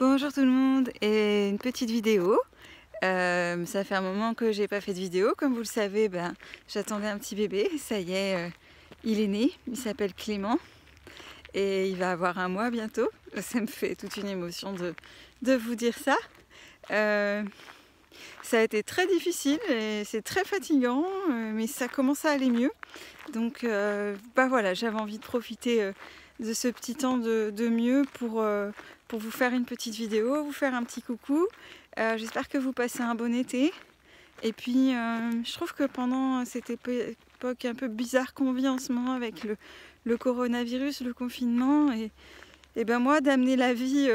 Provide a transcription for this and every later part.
Bonjour tout le monde et une petite vidéo. Ça fait un moment que j'ai pas fait de vidéo. Comme vous le savez, j'attendais un petit bébé. Ça y est, il est né. Il s'appelle Clément et il va avoir un mois bientôt. Ça me fait toute une émotion de vous dire ça. Ça a été très difficile et c'est très fatigant, mais ça commence à aller mieux. Donc voilà, j'avais envie de profiter de ce petit temps de mieux pour vous faire une petite vidéo, vous faire un petit coucou. J'espère que vous passez un bon été. Et puis je trouve que pendant cette époque un peu bizarre qu'on vit en ce moment avec le coronavirus, le confinement, et moi d'amener la vie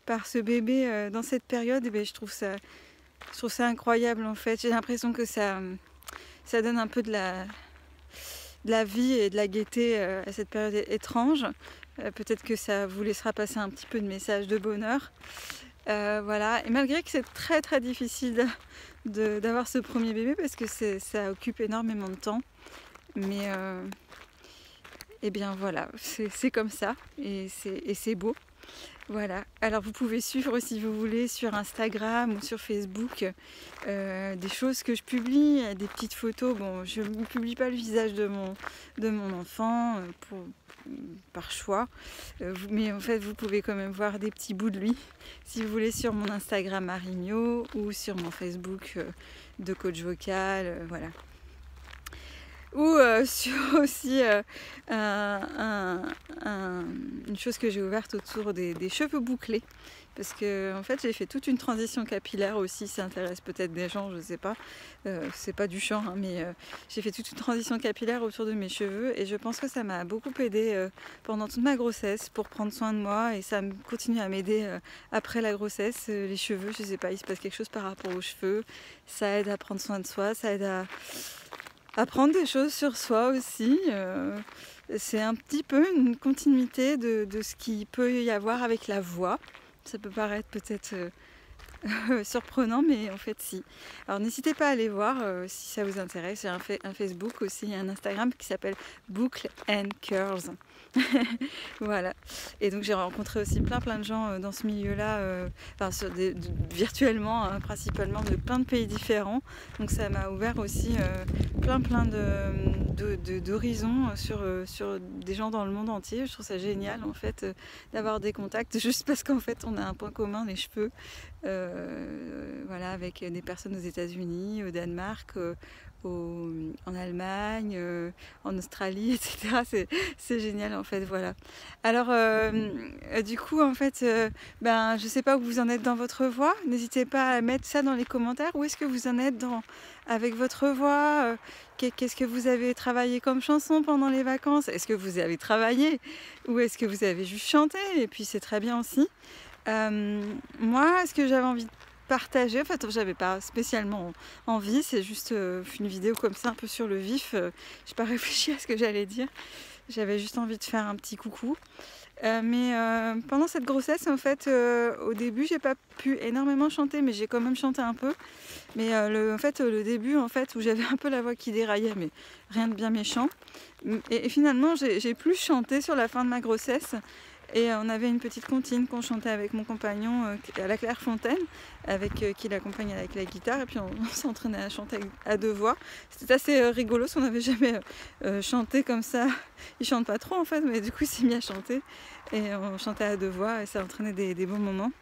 par ce bébé dans cette période, je trouve ça incroyable en fait. J'ai l'impression que ça donne un peu de la vie et de la gaieté à cette période étrange. Peut-être que ça vous laissera passer un petit peu de message de bonheur. Voilà. Et malgré que c'est très très difficile d'avoir ce premier bébé parce que ça occupe énormément de temps. Mais voilà, c'est comme ça et c'est beau. Voilà, alors vous pouvez suivre si vous voulez sur Instagram ou sur Facebook des choses que je publie, des petites photos. Bon, je ne publie pas le visage de mon enfant par choix, mais en fait vous pouvez quand même voir des petits bouts de lui si vous voulez sur mon Instagram Marigno ou sur mon Facebook de coach vocal, voilà. Ou sur aussi une chose que j'ai ouverte autour des cheveux bouclés. Parce que en fait j'ai fait toute une transition capillaire aussi, ça intéresse peut-être des gens, je sais pas. C'est pas du champ, hein, mais j'ai fait toute une transition capillaire autour de mes cheveux et je pense que ça m'a beaucoup aidé pendant toute ma grossesse pour prendre soin de moi et ça continue à m'aider après la grossesse. Les cheveux, je sais pas, il se passe quelque chose par rapport aux cheveux, ça aide à prendre soin de soi, ça aide à apprendre des choses sur soi aussi. C'est un petit peu une continuité de ce qu'il peut y avoir avec la voix. Ça peut paraître peut-être surprenant, mais en fait si. Alors n'hésitez pas à aller voir si ça vous intéresse. J'ai un Facebook aussi, un Instagram qui s'appelle Boucle and Curls. Voilà. Et donc j'ai rencontré aussi plein de gens dans ce milieu-là, virtuellement, hein, principalement de plein de pays différents. Donc ça m'a ouvert aussi plein d'horizons sur des gens dans le monde entier. Je trouve ça génial en fait d'avoir des contacts juste parce qu'en fait on a un point commun, les cheveux. Voilà, avec des personnes aux États-Unis, au Danemark, en Allemagne, en Australie, etc. C'est génial en fait, voilà. Alors du coup en fait, je sais pas où vous en êtes dans votre voix. N'hésitez pas à mettre ça dans les commentaires. Où est-ce que vous en êtes avec votre voix? Qu'est-ce que vous avez travaillé comme chanson pendant les vacances? Est-ce que vous avez travaillé ou est-ce que vous avez juste chanté? Et puis c'est très bien aussi. Moi, ce que j'avais envie de partager, en fait, j'avais pas spécialement envie, c'est juste une vidéo comme ça, un peu sur le vif. J'ai pas réfléchi à ce que j'allais dire. J'avais juste envie de faire un petit coucou. Mais pendant cette grossesse, en fait, au début, j'ai pas pu énormément chanter, mais j'ai quand même chanté un peu. Mais le début, en fait, où j'avais un peu la voix qui déraillait, mais rien de bien méchant. Et finalement, j'ai plus chanté sur la fin de ma grossesse. Et on avait une petite comptine qu'on chantait avec mon compagnon à la Clairefontaine, qui l'accompagne avec la guitare. Et puis on s'entraînait à chanter à deux voix. C'était assez rigolo, parce qu'on n'avait jamais chanté comme ça. Il chante pas trop en fait, mais du coup il s'est mis à chanter. Et on chantait à deux voix et ça entraînait des bons moments.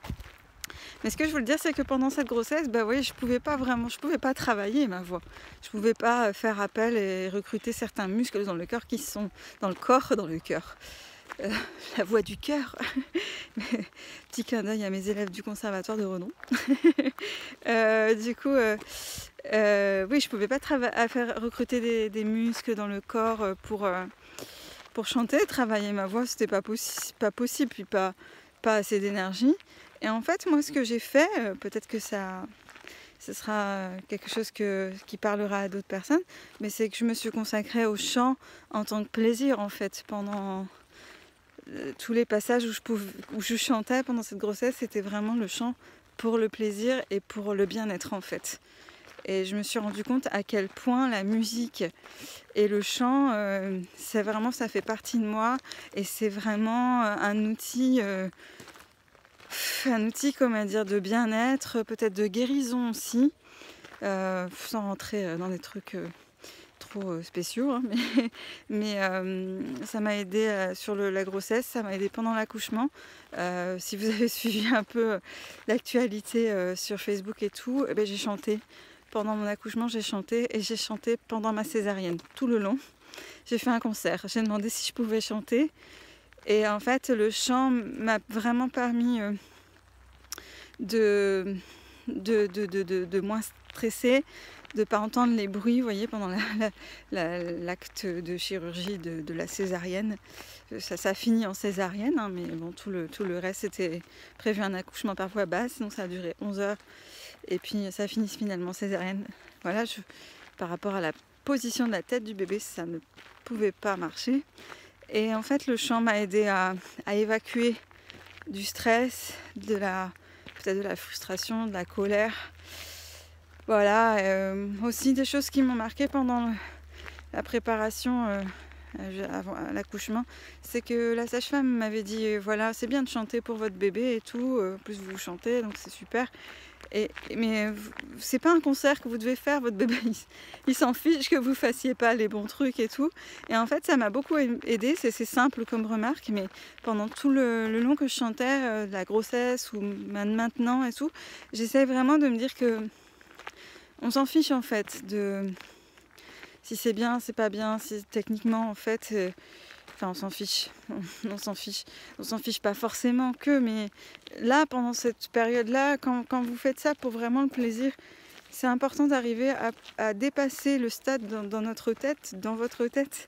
Mais ce que je veux dire, c'est que pendant cette grossesse, je pouvais pas travailler ma voix. Je pouvais pas faire appel et recruter certains muscles dans le cœur qui sont dans le corps, dans le cœur. La voix du cœur. Petit clin d'œil à mes élèves du conservatoire de Redon. Oui, je pouvais pas faire recruter des muscles dans le corps pour chanter, travailler ma voix, c'était pas possible, puis pas assez d'énergie. Et en fait, moi, ce que j'ai fait, peut-être que ce sera quelque chose qui parlera à d'autres personnes, mais c'est que je me suis consacrée au chant en tant que plaisir, en fait, pendant tous les passages où je chantais pendant cette grossesse, c'était vraiment le chant pour le plaisir et pour le bien-être en fait. Et je me suis rendu compte à quel point la musique et le chant, ça fait partie de moi et c'est vraiment un outil un outil, comment dire, de bien-être, peut-être de guérison aussi, sans rentrer dans des trucs trop spéciaux, hein, mais ça m'a aidé sur la grossesse, ça m'a aidé pendant l'accouchement. Si vous avez suivi un peu l'actualité sur Facebook et tout, eh ben, j'ai chanté. Pendant mon accouchement, j'ai chanté et j'ai chanté pendant ma césarienne, tout le long. J'ai fait un concert, j'ai demandé si je pouvais chanter. Et en fait, le chant m'a vraiment permis de moins stresser, de ne pas entendre les bruits, vous voyez, pendant l'acte de chirurgie de la césarienne. Ça finit en césarienne, hein, mais bon, tout le reste, c'était prévu un accouchement par voie basse, donc ça a duré 11 heures. Et puis ça finit finalement césarienne. Voilà, par rapport à la position de la tête du bébé, ça ne pouvait pas marcher. Et en fait, le chant m'a aidé à évacuer du stress, peut-être de la frustration, de la colère. Voilà, aussi des choses qui m'ont marqué pendant la préparation avant l'accouchement, c'est que la sage-femme m'avait dit voilà, c'est bien de chanter pour votre bébé et tout, en plus vous chantez, donc c'est super. Mais c'est pas un concert que vous devez faire, votre bébé il s'en fiche que vous fassiez pas les bons trucs et tout. Et en fait ça m'a beaucoup aidé, c'est simple comme remarque, mais pendant tout le long que je chantais, de la grossesse ou maintenant et tout, j'essaie vraiment de me dire que on s'en fiche en fait de si c'est bien, c'est pas bien, si techniquement en fait, enfin on s'en fiche, on s'en fiche pas forcément mais là pendant cette période-là, quand vous faites ça pour vraiment le plaisir, c'est important d'arriver à dépasser le stade dans notre tête, dans votre tête,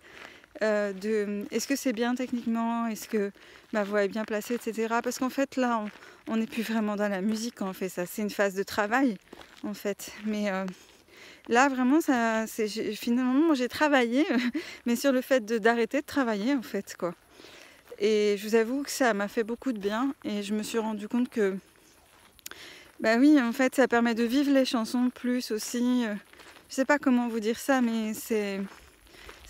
de est-ce que c'est bien techniquement, est-ce que ma voix est bien placée, etc. Parce qu'en fait là, on n'est plus vraiment dans la musique quand on fait ça, c'est une phase de travail en fait, mais là, vraiment, finalement, moi, j'ai travaillé, mais sur le fait d'arrêter de travailler, en fait, quoi. Et je vous avoue que ça m'a fait beaucoup de bien, et je me suis rendu compte que, bah oui, en fait, ça permet de vivre les chansons plus aussi. Je sais pas comment vous dire ça, mais c'est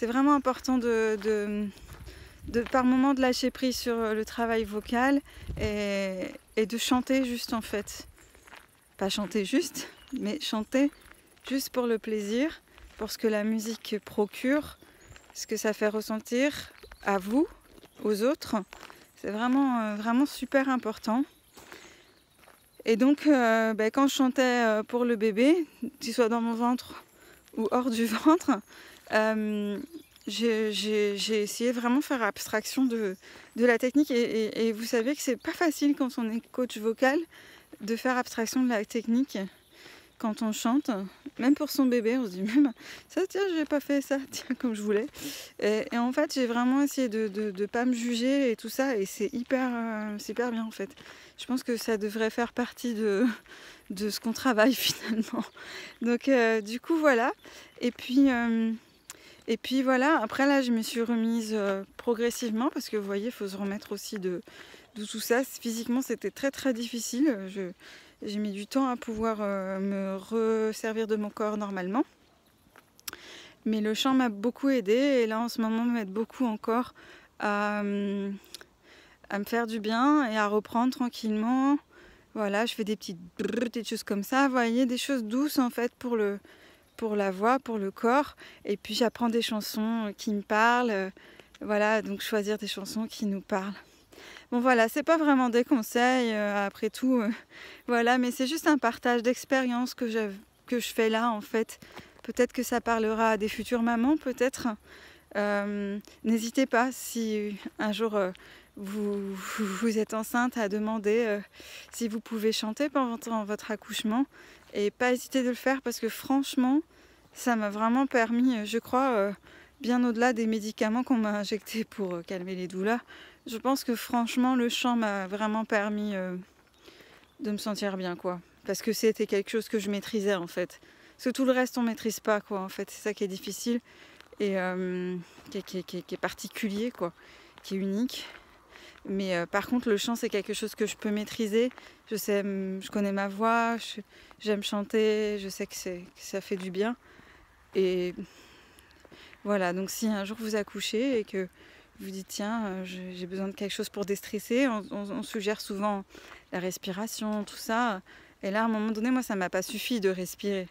vraiment important de par moment de lâcher prise sur le travail vocal et de chanter juste, en fait. Pas chanter juste, mais chanter juste pour le plaisir, pour ce que la musique procure, ce que ça fait ressentir à vous, aux autres. C'est vraiment, vraiment super important. Et donc, quand je chantais pour le bébé, qu'il soit dans mon ventre ou hors du ventre, j'ai essayé vraiment de faire abstraction de la technique. Et vous savez que c'est pas facile quand on est coach vocal de faire abstraction de la technique. Quand on chante, même pour son bébé, on se dit même ça, tiens, j'ai pas fait ça, tiens, comme je voulais. Et en fait, j'ai vraiment essayé de pas me juger et tout ça, et c'est hyper bien en fait. Je pense que ça devrait faire partie de ce qu'on travaille finalement. Donc du coup voilà. Et puis voilà. Après là, je me suis remise progressivement parce que vous voyez, il faut se remettre aussi de tout ça. Physiquement, c'était très très difficile. J'ai mis du temps à pouvoir me resservir de mon corps normalement. Mais le chant m'a beaucoup aidé et là en ce moment m'aide beaucoup encore à me faire du bien et à reprendre tranquillement. Voilà, je fais des petites choses comme ça, vous voyez, des choses douces en fait pour la voix, pour le corps. Et puis j'apprends des chansons qui me parlent. Voilà, donc choisir des chansons qui nous parlent. Bon voilà, c'est pas vraiment des conseils après tout, voilà, mais c'est juste un partage d'expérience que je fais là en fait. Peut-être que ça parlera à des futures mamans, peut-être. N'hésitez pas si un jour vous êtes enceinte à demander si vous pouvez chanter pendant votre accouchement et pas hésiter de le faire parce que franchement, ça m'a vraiment permis, je crois, bien au-delà des médicaments qu'on m'a injectés pour calmer les douleurs. Je pense que franchement, le chant m'a vraiment permis de me sentir bien, quoi. Parce que c'était quelque chose que je maîtrisais, en fait. Parce que tout le reste, on maîtrise pas, quoi, en fait. C'est ça qui est difficile et qui est particulier, quoi, qui est unique. Mais par contre, le chant, c'est quelque chose que je peux maîtriser. Je connais ma voix, j'aime chanter, je sais que ça fait du bien. Et voilà, donc si un jour vous accouchez et que vous dites tiens, j'ai besoin de quelque chose pour déstresser, on suggère souvent la respiration, tout ça. Et là, à un moment donné, moi, ça m'a pas suffi de respirer.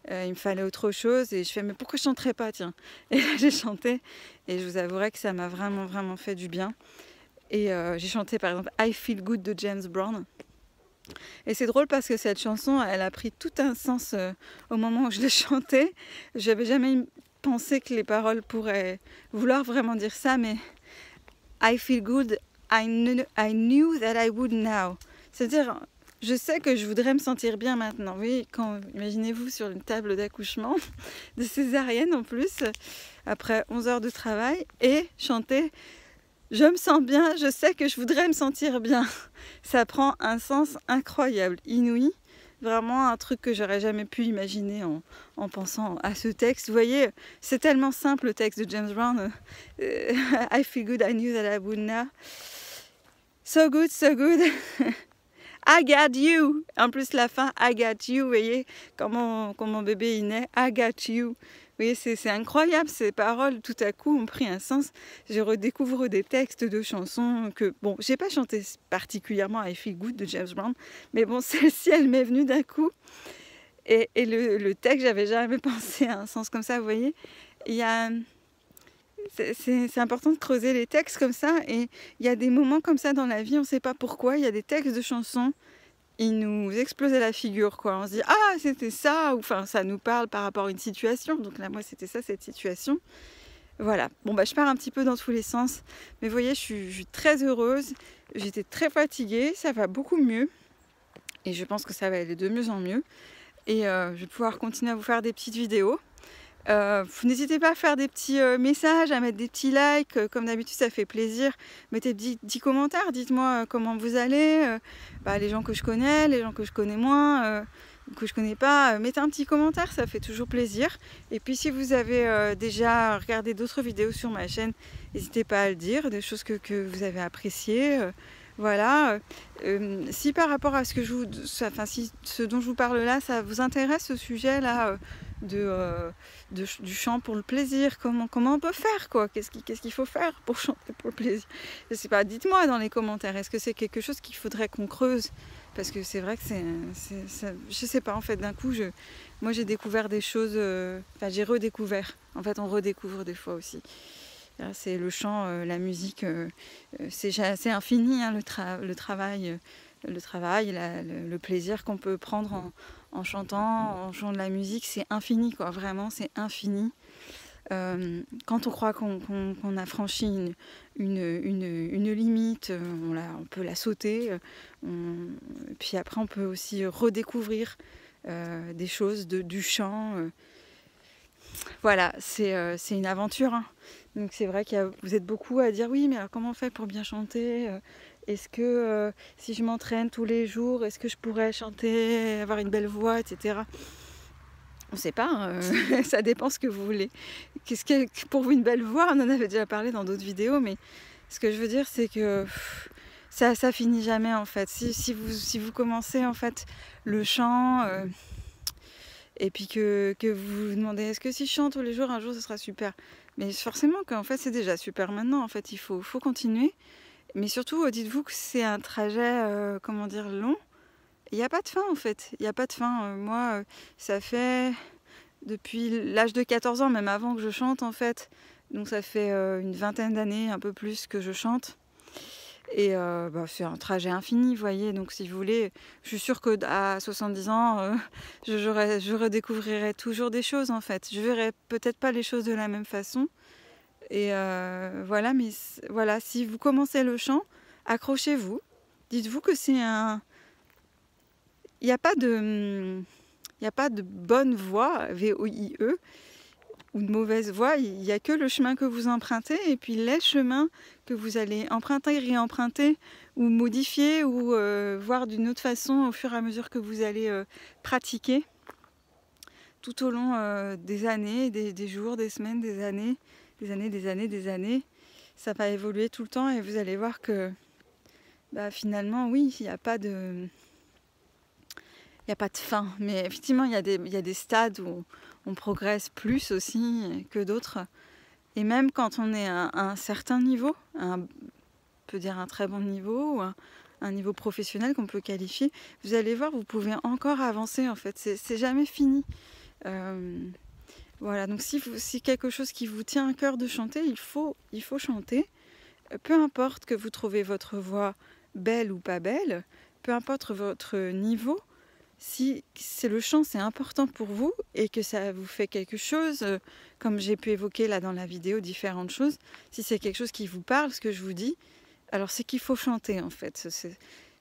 Il me fallait autre chose et je fais mais pourquoi je chanterais pas, tiens. Et là, j'ai chanté et je vous avouerai que ça m'a vraiment, vraiment fait du bien. Et j'ai chanté par exemple I Feel Good de James Brown. Et c'est drôle parce que cette chanson, elle a pris tout un sens au moment où je l'ai chantée. J'avais jamais pensé que les paroles pourraient vouloir vraiment dire ça, mais I feel good, I knew that I would now. C'est-à-dire, je sais que je voudrais me sentir bien maintenant. Oui, imaginez-vous sur une table d'accouchement, de césarienne en plus, après 11 heures de travail, et chanter je me sens bien, je sais que je voudrais me sentir bien. Ça prend un sens incroyable, inouï. Vraiment un truc que j'aurais jamais pu imaginer en pensant à ce texte. Vous voyez, c'est tellement simple le texte de James Brown. I feel good, I knew that I would now. So good, so good. I got you. En plus la fin, I got you. Vous voyez, quand mon bébé il naît, I got you. Vous voyez, c'est incroyable, ces paroles, tout à coup, ont pris un sens. Je redécouvre des textes de chansons que, bon, j'ai pas chanté particulièrement I Feel Good de James Brown, mais bon, celle-ci, elle m'est venue d'un coup. Et le texte, j'avais jamais pensé à un sens comme ça, vous voyez. C'est important de creuser les textes comme ça, et il y a des moments comme ça dans la vie, on ne sait pas pourquoi, il y a des textes de chansons, ils nous explosent à la figure, quoi. On se dit « Ah, c'était ça !» ou enfin, ça nous parle par rapport à une situation. Donc là, moi, c'était ça, cette situation. Voilà. Bon, bah, je pars un petit peu dans tous les sens. Mais vous voyez, je suis très heureuse. J'étais très fatiguée. Ça va beaucoup mieux. Et je pense que ça va aller de mieux en mieux. Et je vais pouvoir continuer à vous faire des petites vidéos. N'hésitez pas à faire des petits messages, à mettre des petits likes, comme d'habitude ça fait plaisir. Mettez 10 commentaires, dites-moi comment vous allez, les gens que je connais, les gens que je connais moins, que je connais pas, mettez un petit commentaire, ça fait toujours plaisir. Et puis si vous avez déjà regardé d'autres vidéos sur ma chaîne, n'hésitez pas à le dire, des choses que vous avez appréciées. Voilà, si par rapport à ce dont je vous parle là, ça vous intéresse ce sujet là du chant pour le plaisir, comment on peut faire, quoi, qu'est-ce qu'il faut faire pour chanter pour le plaisir, je sais pas, dites-moi dans les commentaires, est-ce que c'est quelque chose qu'il faudrait qu'on creuse, parce que c'est vrai que je sais pas, en fait, d'un coup moi j'ai découvert des choses, j'ai redécouvert, en fait on redécouvre des fois aussi. C'est le chant, la musique, c'est infini, hein, le travail, le plaisir qu'on peut prendre en chantant de la musique, c'est infini, quoi, vraiment, c'est infini. Quand on croit qu'on a franchi une limite, on peut la sauter, puis après on peut aussi redécouvrir des choses du chant. Voilà, c'est une aventure, hein. Donc c'est vrai que vous êtes beaucoup à dire oui, mais alors comment on fait pour bien chanter, est-ce que si je m'entraîne tous les jours, est-ce que je pourrais chanter, avoir une belle voix, etc. On ne sait pas, hein, ça dépend ce que vous voulez. Qu'est-ce que pour vous une belle voix? On en avait déjà parlé dans d'autres vidéos, mais ce que je veux dire, c'est que ça finit jamais, en fait. Si vous commencez en fait le chant, et puis que vous vous demandez est-ce que si je chante tous les jours, un jour ce sera super. Mais forcément qu'en fait c'est déjà super maintenant, en fait il faut continuer. Mais surtout dites-vous que c'est un trajet, comment dire, long. Il n'y a pas de fin, en fait, il n'y a pas de fin. Moi ça fait depuis l'âge de 14 ans, même avant que je chante, en fait. Donc ça fait une vingtaine d'années, un peu plus, que je chante. Et c'est un trajet infini, vous voyez. Donc si vous voulez, je suis sûre qu'à 70 ans, je redécouvrirai toujours des choses, en fait. Je verrai peut-être pas les choses de la même façon. Et voilà, mais voilà, si vous commencez le chant, accrochez-vous. Dites-vous que c'est un... Il n'y a pas de bonne voie, V-O-I-E, ou de mauvaise voie. Il n'y a que le chemin que vous empruntez, et puis les chemins que vous allez emprunter, réemprunter, ou modifier, ou voir d'une autre façon au fur et à mesure que vous allez pratiquer tout au long des années, des jours, des semaines, des années. Ça va évoluer tout le temps, et vous allez voir que finalement, oui, il n'y a pas de fin. Mais effectivement, il y a des stades où on progresse plus aussi que d'autres. Et même quand on est à un certain niveau, on peut dire un très bon niveau, ou un un niveau professionnel qu'on peut qualifier, vous allez voir, vous pouvez encore avancer en fait, c'est jamais fini. Voilà, donc si quelque chose qui vous tient à cœur de chanter, il faut chanter. Peu importe que vous trouvez votre voix belle ou pas belle, peu importe votre niveau, si c'est le chant, c'est important pour vous et que ça vous fait quelque chose, comme j'ai pu évoquer là dans la vidéo différentes choses, si c'est quelque chose qui vous parle, ce que je vous dis, alors c'est qu'il faut chanter en fait.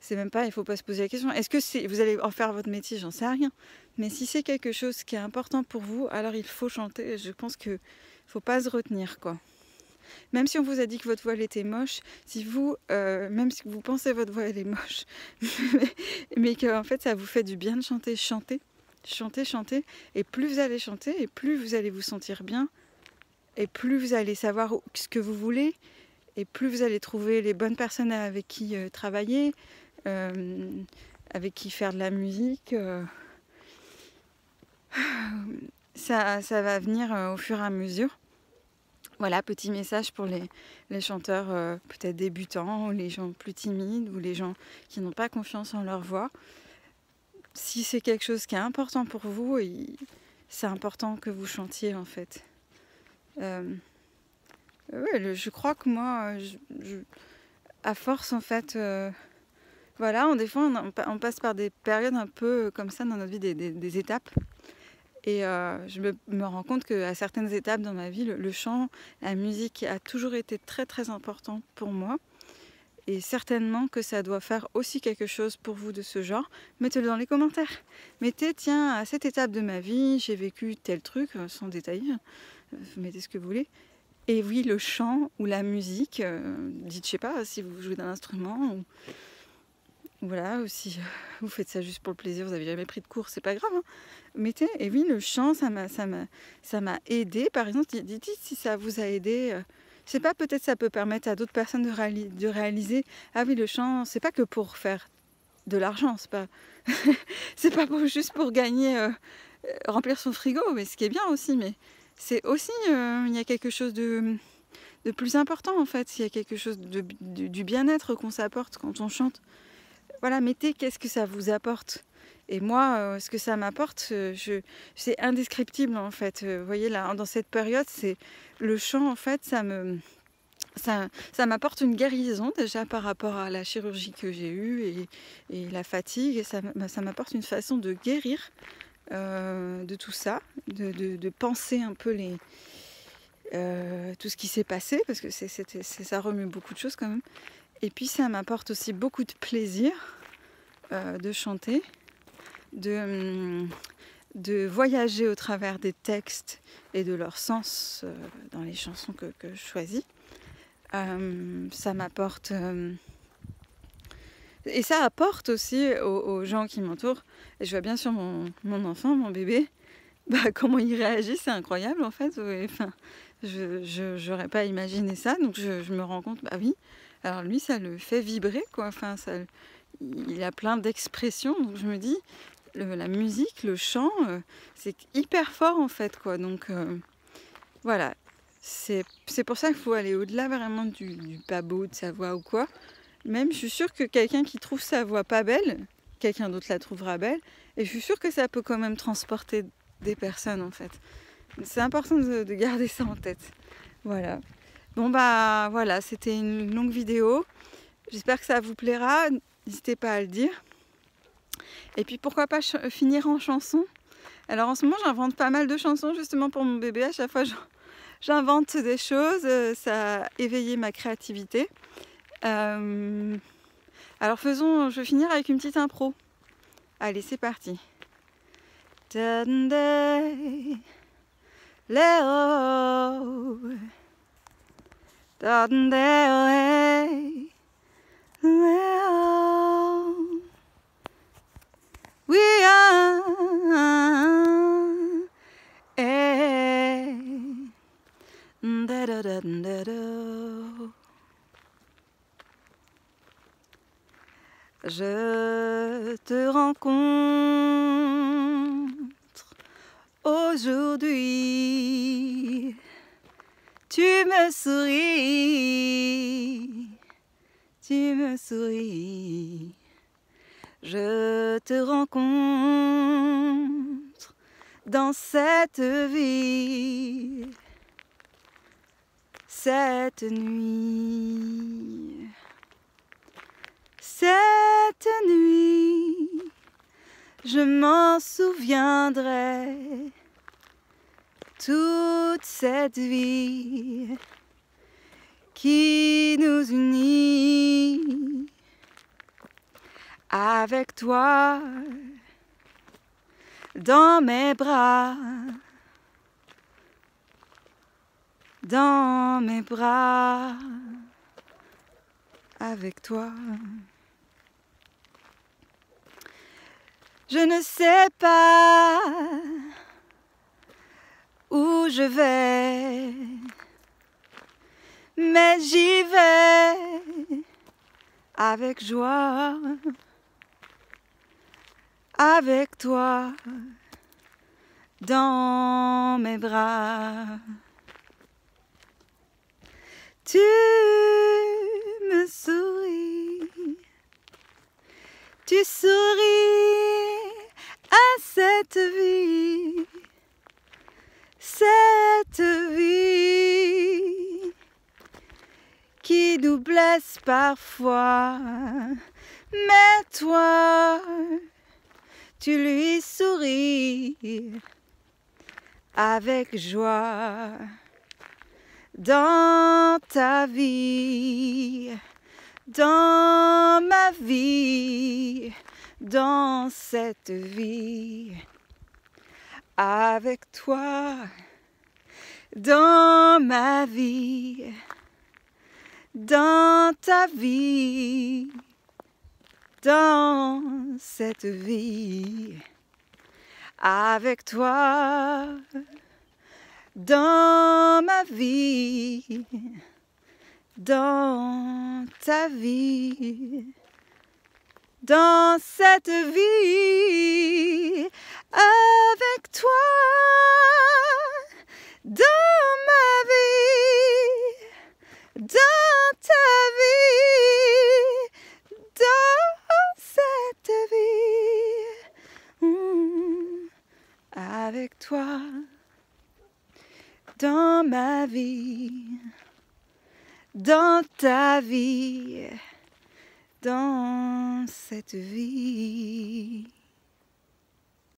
C'est même pas, il faut pas se poser la question. Est-ce que vous allez en faire votre métier? J'en sais rien. Mais si c'est quelque chose qui est important pour vous, alors il faut chanter. Je pense qu'il faut pas se retenir, quoi. Même si on vous a dit que votre voix elle était moche, si vous, même si vous pensez que votre voix elle est moche, mais que en fait ça vous fait du bien de chanter, chantez, chantez, chantez. Et plus vous allez chanter, et plus vous allez vous sentir bien, et plus vous allez savoir ce que vous voulez, et plus vous allez trouver les bonnes personnes avec qui travailler, avec qui faire de la musique. Ça va venir au fur et à mesure. Voilà, petit message pour les chanteurs peut-être débutants, ou les gens plus timides, ou les gens qui n'ont pas confiance en leur voix. Si c'est quelque chose qui est important pour vous, c'est important que vous chantiez en fait. Ouais, je crois que moi, à force en fait, voilà, des fois on passe par des périodes un peu comme ça dans notre vie, des étapes. Et je me rends compte qu'à certaines étapes dans ma vie, le chant, la musique a toujours été très très important pour moi. Et certainement que ça doit faire aussi quelque chose pour vous de ce genre. Mettez-le dans les commentaires. Mettez, tiens, à cette étape de ma vie, j'ai vécu tel truc, sans détailler. Vous mettez ce que vous voulez. Et oui, le chant ou la musique, dites, je sais pas, si vous jouez d'un instrument, ou voilà, ou si vous faites ça juste pour le plaisir, vous n'avez jamais pris de cours, c'est pas grave. Hein. Mettez, et oui, le chant, ça m'a aidé. Par exemple, dites si ça vous a aidé. Je sais pas, peut-être ça peut permettre à d'autres personnes de réaliser, ah oui, le chant, c'est pas que pour faire de l'argent, c'est pas, c'est pas juste pour gagner, remplir son frigo, mais ce qui est bien aussi, mais c'est aussi, il y a quelque chose de plus important en fait, il y a quelque chose du bien-être qu'on s'apporte quand on chante. Voilà, mettez qu'est-ce que ça vous apporte. Et moi, ce que ça m'apporte, c'est indescriptible en fait. Vous voyez, là, dans cette période, c'est le chant, en fait, ça m'apporte une guérison déjà par rapport à la chirurgie que j'ai eue et la fatigue. Et ça m'apporte une façon de guérir de tout ça, de penser un peu tout ce qui s'est passé, parce que ça remue beaucoup de choses quand même. Et puis ça m'apporte aussi beaucoup de plaisir de chanter, de voyager au travers des textes et de leur sens dans les chansons que je choisis. Ça m'apporte... et ça apporte aussi aux gens qui m'entourent. Et je vois bien sur mon enfant, mon bébé, comment il réagit, c'est incroyable en fait. Enfin, je n'aurais pas imaginé ça, donc je me rends compte, bah oui, alors lui ça le fait vibrer quoi, enfin, il a plein d'expressions, donc je me dis, la musique, le chant, c'est hyper fort en fait quoi, donc voilà, c'est pour ça qu'il faut aller au-delà vraiment du pas beau de sa voix ou quoi. Même je suis sûre que quelqu'un qui trouve sa voix pas belle, quelqu'un d'autre la trouvera belle, et je suis sûre que ça peut quand même transporter des personnes en fait. C'est important de garder ça en tête. Voilà. Bon bah voilà, c'était une longue vidéo. J'espère que ça vous plaira. N'hésitez pas à le dire. Et puis pourquoi pas finir en chanson. Alors en ce moment j'invente pas mal de chansons justement pour mon bébé. À chaque fois j'invente des choses. Ça a éveillé ma créativité. Alors je vais finir avec une petite impro. Allez, c'est parti. Sunday, Leo, Sunday, Leo, we are, da da da da da. Je te rencontre aujourd'hui, tu me souris, tu me souris. Je te rencontre dans cette vie, cette nuit. Cette nuit, je m'en souviendrai toute cette vie qui nous unit. Avec toi, dans mes bras, avec toi. Je ne sais pas où je vais, mais j'y vais avec joie, avec toi, dans mes bras. Tu me souris, tu souris à cette vie qui nous blesse parfois, mais toi, tu lui souris avec joie dans ta vie, dans ma vie, dans cette vie, avec toi, dans ma vie, dans ta vie, dans cette vie, avec toi, dans ma vie, dans ta vie, dans cette vie, avec toi, dans ma vie, dans ta vie, dans cette vie, avec toi, dans ma vie, dans ta vie, dans cette vie.